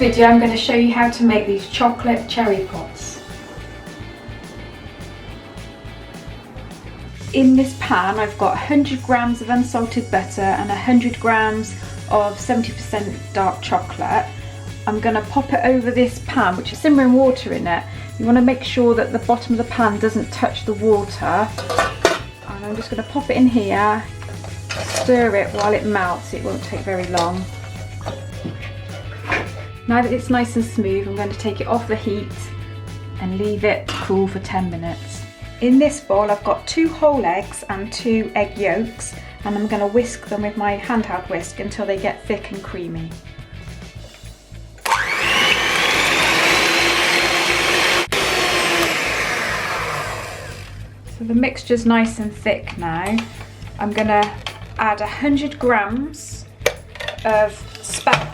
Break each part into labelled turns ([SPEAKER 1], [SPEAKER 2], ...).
[SPEAKER 1] video I'm going to show you how to make these chocolate cherry pots. In this pan I've got 100 grams of unsalted butter and 100 grams of 70% dark chocolate. I'm going to pop it over this pan, which is simmering water in it. You want to make sure that the bottom of the pan doesn't touch the water. And I'm just going to pop it in here, stir it while it melts. It won't take very long. Now that it's nice and smooth, I'm going to take it off the heat and leave it to cool for 10 minutes. In this bowl I've got 2 whole eggs and 2 egg yolks, and I'm going to whisk them with my handheld whisk until they get thick and creamy. So the mixture's nice and thick now. I'm going to add 100 grams of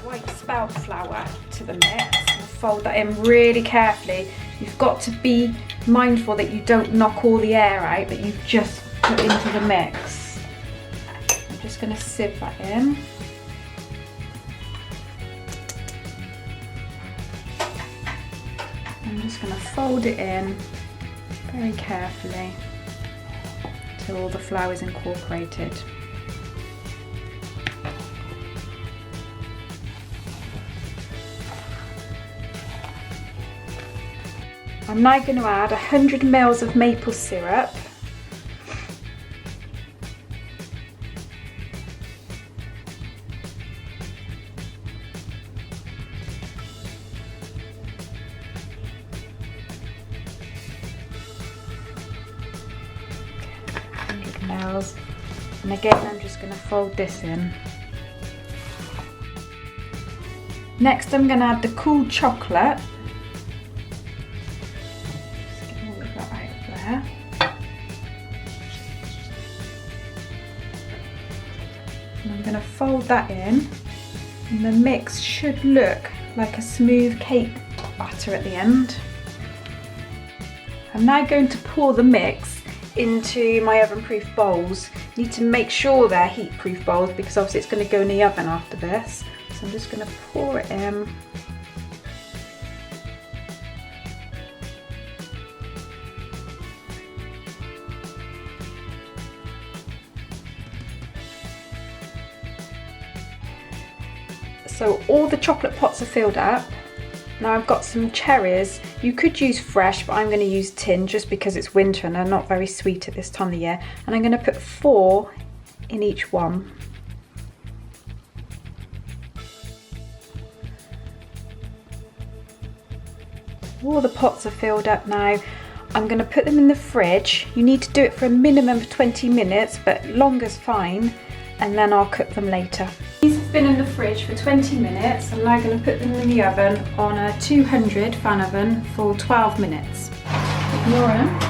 [SPEAKER 1] white spelt flour to the mix and fold that in really carefully. You've got to be mindful that you don't knock all the air out that you've just put into the mix. I'm just going to sieve that in. I'm just going to fold it in very carefully until all the flour is incorporated. I'm now going to add 100 ml of maple syrup. And again I'm just going to fold this in. Next I'm going to add the cooled chocolate. Just get all of that out of there. And I'm going to fold that in, and the mix should look like a smooth cake batter at the end. I'm now going to pour the mix into my oven-proof bowls. You need to make sure they're heat-proof bowls because obviously it's going to go in the oven after this. So I'm just going to pour it in. So all the chocolate pots are filled up. Now I've got some cherries. You could use fresh, but I'm going to use tin just because it's winter and they're not very sweet at this time of the year. And I'm going to put 4 in each one. All the pots are filled up now. I'm going to put them in the fridge. You need to do it for a minimum of 20 minutes, but longer's fine. And then I'll cook them later. These have been in the fridge for 20 minutes. I'm now going to put them in the oven on a 200 fan oven for 12 minutes. Ignore them.